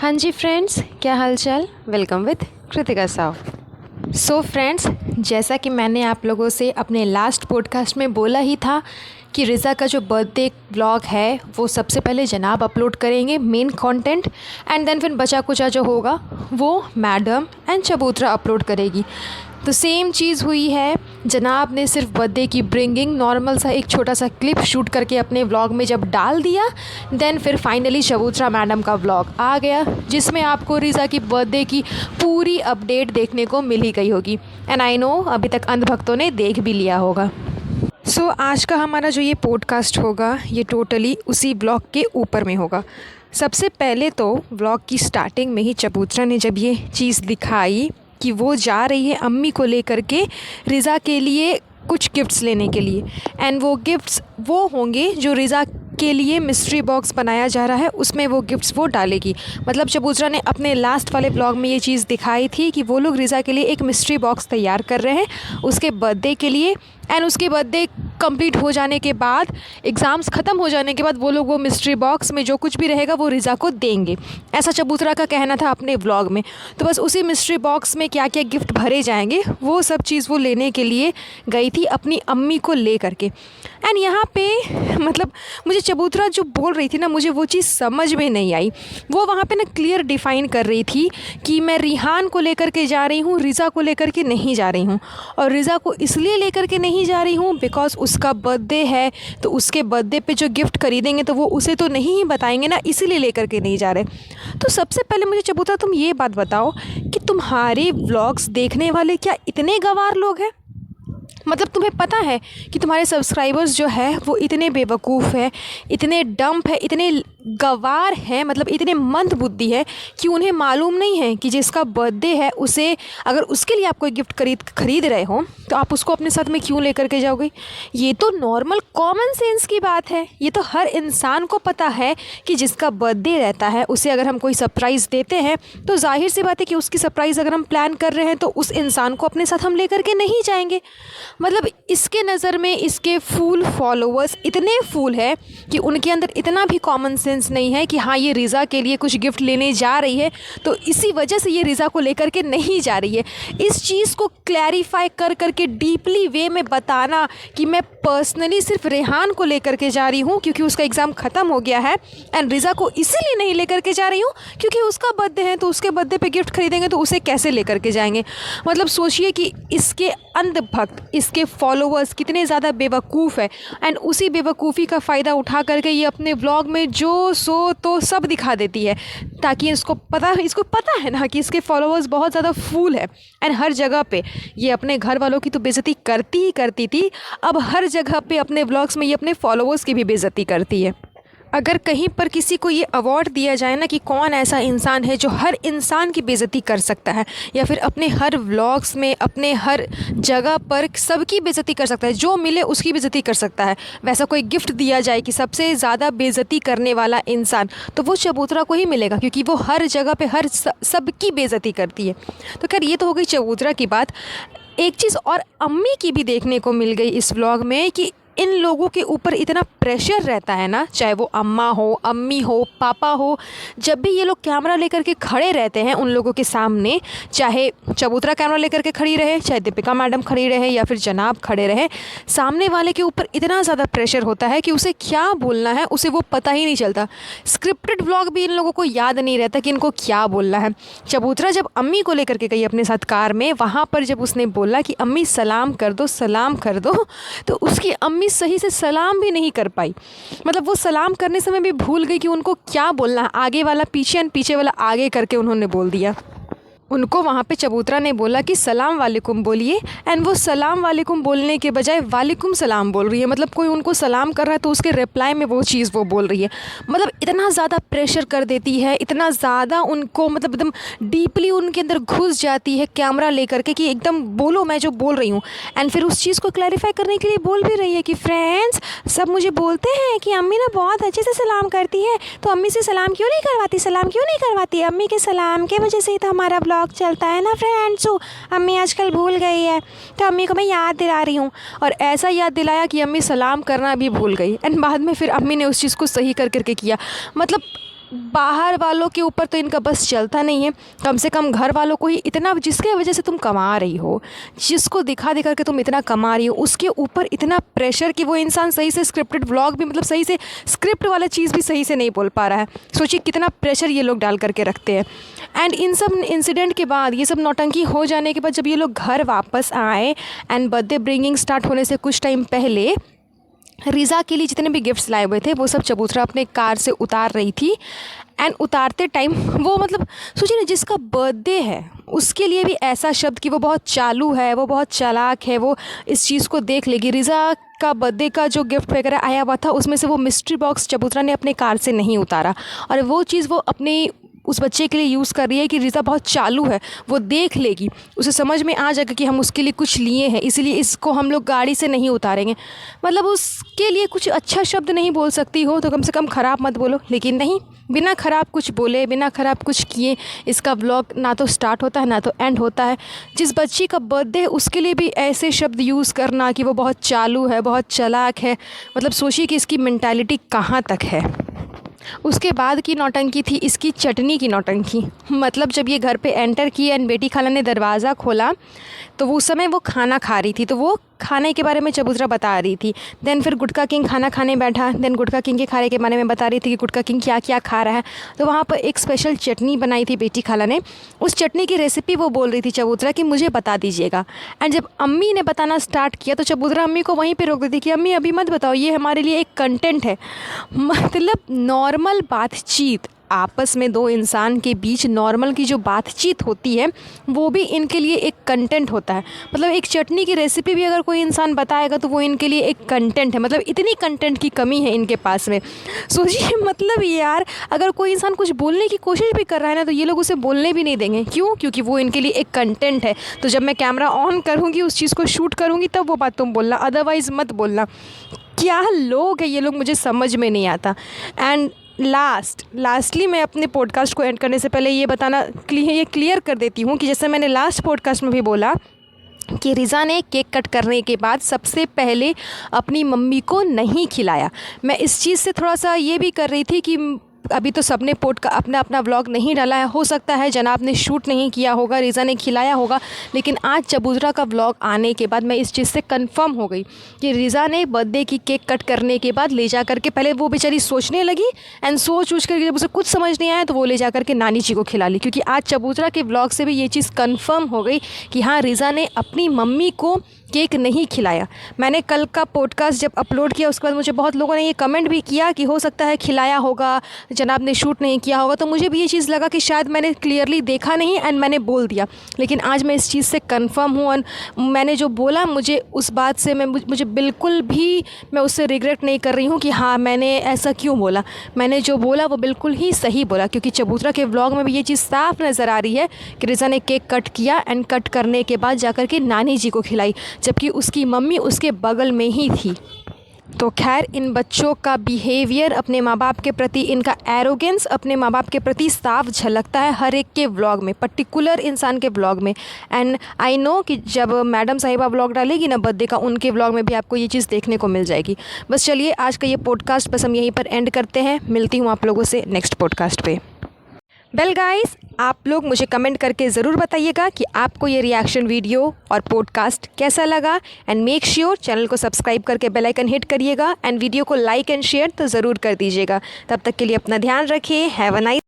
हाँ जी फ्रेंड्स, क्या हाल चाल। Welcome with Kritika Sao. So friends, जैसा कि मैंने आप लोगों से अपने लास्ट पॉडकास्ट में बोला ही था कि रिज़ा का जो बर्थडे व्लॉग है वो सबसे पहले जनाब अपलोड करेंगे मेन कंटेंट, एंड देन फिर बचा कुचा जो होगा वो मैडम एंड चबूतरा अपलोड करेगी। तो सेम चीज़ हुई है। जनाब ने सिर्फ बर्थडे की ब्रिंगिंग नॉर्मल सा एक छोटा सा क्लिप शूट करके अपने व्लॉग में जब डाल दिया, देन फिर फाइनली चबूतरा मैडम का व्लॉग आ गया जिसमें आपको रिज़ा की बर्थडे की पूरी अपडेट देखने को मिल ही गई होगी। एंड आई नो अभी तक अंधभक्तों ने देख भी लिया होगा। सो आज का हमारा जो ये पॉडकास्ट होगा ये टोटली उसी व्लॉग के ऊपर में होगा। सबसे पहले तो व्लॉग की स्टार्टिंग में ही चबूतरा ने जब ये चीज़ दिखाई कि वो जा रही है अम्मी को लेकर के रिज़ा के लिए कुछ गिफ्ट्स लेने के लिए, एंड वो गिफ्ट्स वो होंगे जो रिज़ा के लिए मिस्ट्री बॉक्स बनाया जा रहा है उसमें वो गिफ्ट्स वो डालेगी। मतलब चबूतरा ने अपने लास्ट वाले ब्लॉग में ये चीज़ दिखाई थी कि वो लोग रिज़ा के लिए एक मिस्ट्री बॉक्स तैयार कर रहे हैं उसके बर्थडे के लिए, एंड उसके बर्थडे कंप्लीट हो जाने के बाद, एग्ज़ाम्स ख़त्म हो जाने के बाद वो लोग वो मिस्ट्री बॉक्स में जो कुछ भी रहेगा वो रिज़ा को देंगे। ऐसा चबूतरा का कहना था अपने व्लॉग में। तो बस उसी मिस्ट्री बॉक्स में क्या क्या गिफ्ट भरे जाएंगे वो सब चीज़ वो लेने के लिए गई थी अपनी अम्मी को ले करके। एंड यहाँ पे मतलब मुझे चबूतरा जो बोल रही थी ना, मुझे वो चीज़ समझ में नहीं आई। वो वहाँ पे ना क्लियर डिफ़ाइन कर रही थी कि मैं रिहान को लेकर के जा रही हूँ, रिज़ा को लेकर के नहीं जा रही हूँ। और रिज़ा को इसलिए लेकर के नहीं जा रही हूँ बिकॉज उसका बर्थडे है, तो उसके बर्थडे पे जो गिफ्ट खरीदेंगे तो वो उसे तो नहीं ही बताएंगे ना, इसीलिए लेकर के नहीं जा रहे। तो सबसे पहले मुझे चबूतरा तुम ये बात बताओ कि तुम्हारे व्लॉग्स देखने वाले क्या इतने गंवार लोग हैं? मतलब तुम्हें पता है कि तुम्हारे सब्सक्राइबर्स जो है वो इतने बेवकूफ़ है, इतने डम्प है, इतने गवार हैं, मतलब इतने मंद बुद्धि है कि उन्हें मालूम नहीं है कि जिसका बर्थडे है उसे, अगर उसके लिए आप कोई गिफ्ट खरीद रहे हो तो आप उसको अपने साथ में क्यों लेकर के जाओगे। ये तो नॉर्मल कॉमन सेंस की बात है। ये तो हर इंसान को पता है कि जिसका बर्थडे रहता है उसे अगर हम कोई सरप्राइज़ देते हैं तो जाहिर सी बात है कि उसकी सरप्राइज़ अगर हम प्लान कर रहे हैं तो उस इंसान को अपने साथ हम लेकर के नहीं जाएंगे। मतलब इसके नज़र में इसके फूल फॉलोअर्स इतने फूल है कि उनके अंदर इतना भी कॉमन सेंस नहीं है कि हाँ ये रिज़ा के लिए कुछ गिफ्ट लेने जा रही है तो इसी वजह से ये रिज़ा को लेकर के नहीं जा रही है। इस चीज़ को क्लैरिफाई कर करके डीपली वे में बताना कि मैं पर्सनली सिर्फ रेहान को लेकर के जा रही हूँ क्योंकि उसका एग्ज़ाम ख़त्म हो गया है, एंड रिज़ा को इसीलिए नहीं लेकर के जा रही हूँ क्योंकि उसका बर्थडे है, तो उसके बर्थडे पे गिफ्ट खरीदेंगे तो उसे कैसे लेकर के जाएंगे। मतलब सोचिए कि इसके अंधभक्त, इसके फॉलोअर्स कितने ज़्यादा बेवकूफ़ है, एंड उसी बेवकूफ़ी का फ़ायदा उठा करके ये अपने व्लॉग में जो सो तो सब दिखा देती है ताकि इसको पता है ना कि इसके फॉलोअर्स बहुत ज़्यादा फूल है। एंड हर जगह पे ये अपने घर वालों की तो बेइज्जती करती ही करती थी, अब हर जगह पे अपने व्लॉग्स में ये अपने फॉलोअर्स की भी बेइज्जती करती है। अगर कहीं पर किसी को ये अवार्ड दिया जाए ना कि कौन ऐसा इंसान है जो हर इंसान की बेइज्जती कर सकता है, या फिर अपने हर व्लॉग्स में अपने हर जगह पर सबकी बेइज्जती कर सकता है, जो मिले उसकी बेइज्जती कर सकता है, वैसा कोई गिफ्ट दिया जाए कि सबसे ज़्यादा बेइज्जती करने वाला इंसान, तो वो चबूतरा को ही मिलेगा क्योंकि वो हर जगह पर हर सबकी बेइज्जती करती है। तो खैर ये तो हो गई चबूतरा की बात। एक चीज़ और अम्मी की भी देखने को मिल गई इस व्लॉग में कि इन लोगों के ऊपर इतना प्रेशर रहता है ना, चाहे वो अम्मा हो, अम्मी हो, पापा हो, जब भी ये लोग कैमरा लेकर के खड़े रहते हैं उन लोगों के सामने, चाहे चबूतरा कैमरा लेकर के खड़ी रहे, चाहे दीपिका मैडम खड़ी रहे या फिर जनाब खड़े रहे, सामने वाले के ऊपर इतना ज़्यादा प्रेशर होता है कि उसे क्या बोलना है उसे वो पता ही नहीं चलता। स्क्रिप्टेड व्लॉग भी इन लोगों को याद नहीं रहता कि इनको क्या बोलना है। चबूतरा जब अम्मी को लेकर के गई अपने साथ कार में, वहाँ पर जब उसने बोला कि अम्मी सलाम कर दो, सलाम कर दो, तो उसकी अम्मी सही से सलाम भी नहीं कर पाई। मतलब वो सलाम करने समय भी भूल गई कि उनको क्या बोलना है। आगे वाला पीछे और पीछे वाला आगे करके उन्होंने बोल दिया। उनको वहाँ पे चबूतरा ने बोला कि सलाम वालेकुम बोलिए, एंड वो सलाम वालेकुम बोलने के बजाय वालेकुम सलाम बोल रही है। मतलब कोई उनको सलाम कर रहा है तो उसके रिप्लाई में वो चीज़ वो बोल रही है। मतलब इतना ज़्यादा प्रेशर कर देती है, इतना ज़्यादा उनको मतलब एकदम डीपली उनके अंदर घुस जाती है कैमरा लेकर के कि एकदम बोलो मैं जो बोल रही हूँ। एंड फिर उस चीज़ को क्लैरिफाई करने के लिए बोल भी रही है कि फ्रेंड्स सब मुझे बोलते हैं कि अम्मी ना बहुत अच्छे से सलाम करती है, तो अम्मी से सलाम क्यों नहीं करवाती, सलाम क्यों नहीं करवाती, अम्मी के सलाम के वजह से ही तो हमारा ब्लॉग चलता है ना फ्रेंड्स। अम्मी आजकल भूल गई है तो अम्मी को मैं याद दिला रही हूँ। और ऐसा याद दिलाया कि अम्मी सलाम करना भी भूल गई, एंड बाद में फिर अम्मी ने उस चीज़ को सही कर करके किया। मतलब बाहर वालों के ऊपर तो इनका बस चलता नहीं है, कम से कम घर वालों को ही इतना, जिसके वजह से तुम कमा रही हो, जिसको दिखा दिखा के तुम इतना कमा रही हो, उसके ऊपर इतना प्रेशर कि वो इंसान सही से स्क्रिप्टेड व्लॉग भी, मतलब सही से स्क्रिप्ट वाला चीज़ भी सही से नहीं बोल पा रहा है। सोचिए कितना प्रेशर ये लोग डाल करके रखते हैं। एंड इन सब इंसिडेंट के बाद, ये सब नौटंकी हो जाने के बाद जब ये लोग घर वापस आए एंड बर्थडे ब्रिंगिंग स्टार्ट होने से कुछ टाइम पहले रिज़ा के लिए जितने भी गिफ्ट्स लाए हुए थे वो सब चबूतरा अपने कार से उतार रही थी। एंड उतारते टाइम वो, मतलब सोचिए ना, जिसका बर्थडे है उसके लिए भी ऐसा शब्द कि वो बहुत चालू है, वो बहुत चालाक है, वो इस चीज़ को देख लेगी। रिज़ा का बर्थडे का जो गिफ्ट वगैरह आया हुआ था उसमें से वो मिस्ट्री बॉक्स चबूतरा ने अपने कार से नहीं उतारा, और वो चीज़ वो अपने उस बच्चे के लिए यूज़ कर रही है कि रिज़ा बहुत चालू है, वो देख लेगी, उसे समझ में आ जाएगा कि हम उसके लिए कुछ लिए हैं, इसलिए इसको हम लोग गाड़ी से नहीं उतारेंगे। मतलब उसके लिए कुछ अच्छा शब्द नहीं बोल सकती हो तो कम से कम ख़राब मत बोलो। लेकिन नहीं, बिना ख़राब कुछ बोले, बिना ख़राब कुछ किए इसका व्लॉग ना तो स्टार्ट होता है ना तो एंड होता है। जिस बच्ची का बर्थडे है उसके लिए भी ऐसे शब्द यूज़ करना कि वो बहुत चालू है, बहुत चालाक है, मतलब सोचिए कि इसकी मेंटालिटी कहाँ तक है। उसके बाद की नौटंकी थी इसकी चटनी की नौटंकी। मतलब जब ये घर पे एंटर की एंड बेटी खाला ने दरवाज़ा खोला तो वो उस समय वो खाना खा रही थी, तो वो खाने के बारे में चबूतरा बता रही थी। देन फिर गुटका किंग खाना खाने बैठा, देन गुटका किंग के खाने के बारे में बता रही थी कि गुटका किंग क्या क्या खा रहा है। तो वहाँ पर एक स्पेशल चटनी बनाई थी बेटी खाला ने, उस चटनी की रेसिपी वो बोल रही थी चबूतरा कि मुझे बता दीजिएगा। एंड जब अम्मी ने बताना स्टार्ट किया तो चबूतरा अम्मी को वहीं पर रोक दी थी कि अम्मी अभी मत बताओ, ये हमारे लिए एक कंटेंट है। मतलब नॉर्मल बातचीत, आपस में दो इंसान के बीच नॉर्मल की जो बातचीत होती है वो भी इनके लिए एक कंटेंट होता है। मतलब एक चटनी की रेसिपी भी अगर कोई इंसान बताएगा तो वो इनके लिए एक कंटेंट है। मतलब इतनी कंटेंट की कमी है इनके पास में। सोचिए, मतलब यार, अगर कोई इंसान कुछ बोलने की कोशिश भी कर रहा है ना तो ये लोग उसे बोलने भी नहीं देंगे। क्यों? क्योंकि वो इनके लिए एक कंटेंट है। तो जब मैं कैमरा ऑन करूँगी, उस चीज़ को शूट करूँगी, तब वो बात तुम बोलना, अदरवाइज़ मत बोलना। क्या लोग हैं ये लोग, मुझे समझ में नहीं आता। एंड लास्टली मैं अपने पॉडकास्ट को एंड करने से पहले ये क्लियर कर देती हूँ कि जैसे मैंने लास्ट पॉडकास्ट में भी बोला कि रिज़ा ने केक कट करने के बाद सबसे पहले अपनी मम्मी को नहीं खिलाया। मैं इस चीज़ से थोड़ा सा ये भी कर रही थी कि अभी तो सबने अपना अपना व्लॉग नहीं डाला है, हो सकता है जनाब ने शूट नहीं किया होगा, रिज़ा ने खिलाया होगा। लेकिन आज चबूतरा का व्लॉग आने के बाद मैं इस चीज़ से कंफर्म हो गई कि रिज़ा ने बर्थडे की केक कट करने के बाद ले जा करके, पहले वो बेचारी सोचने लगी एंड सोच करके जब उसे कुछ समझ नहीं आया तो वो ले जा करके नानी जी को खिला ली। क्योंकि आज चबूतरा के व्लॉग से भी ये चीज़ कंफर्म हो गई कि हाँ, रिज़ा ने अपनी मम्मी को केक नहीं खिलाया। मैंने कल का पॉडकास्ट जब अपलोड किया उसके बाद मुझे बहुत लोगों ने ये कमेंट भी किया कि हो सकता है खिलाया होगा, जनाब ने शूट नहीं किया होगा। तो मुझे भी ये चीज़ लगा कि शायद मैंने क्लियरली देखा नहीं एंड मैंने बोल दिया। लेकिन आज मैं इस चीज़ से कंफर्म हूँ और मैंने जो बोला, मुझे उस बात से मुझे बिल्कुल भी, मैं उससे रिग्रेट नहीं कर रही हूँ कि हाँ मैंने ऐसा क्यों बोला। मैंने जो बोला वो बिल्कुल ही सही बोला। क्योंकि चबूतरा के व्लॉग में भी ये चीज़ साफ नज़र आ रही है कि रिज़ा ने केक कट किया एंड कट करने के बाद जाकर के नानी जी को खिलाई, जबकि उसकी मम्मी उसके बगल में ही थी। तो खैर, इन बच्चों का बिहेवियर अपने माँ बाप के प्रति, इनका एरोगेंस अपने माँ बाप के प्रति साफ झलकता है हर एक के व्लॉग में, पर्टिकुलर इंसान के व्लॉग में। एंड आई नो कि जब मैडम साहिबा व्लॉग डालेगी ना बर्थडे का, उनके व्लॉग में भी आपको ये चीज़ देखने को मिल जाएगी। बस चलिए, आज का ये पॉडकास्ट बस हम यहीं पर एंड करते हैं। मिलती हूँ आप लोगों से नेक्स्ट पॉडकास्ट पे। वेल गाइस, आप लोग मुझे कमेंट करके ज़रूर बताइएगा कि आपको ये रिएक्शन वीडियो और पॉडकास्ट कैसा लगा। एंड मेक श्योर चैनल को सब्सक्राइब करके बेल आइकन हिट करिएगा एंड वीडियो को लाइक एंड शेयर तो ज़रूर कर दीजिएगा। तब तक के लिए अपना ध्यान रखिए। Have a nice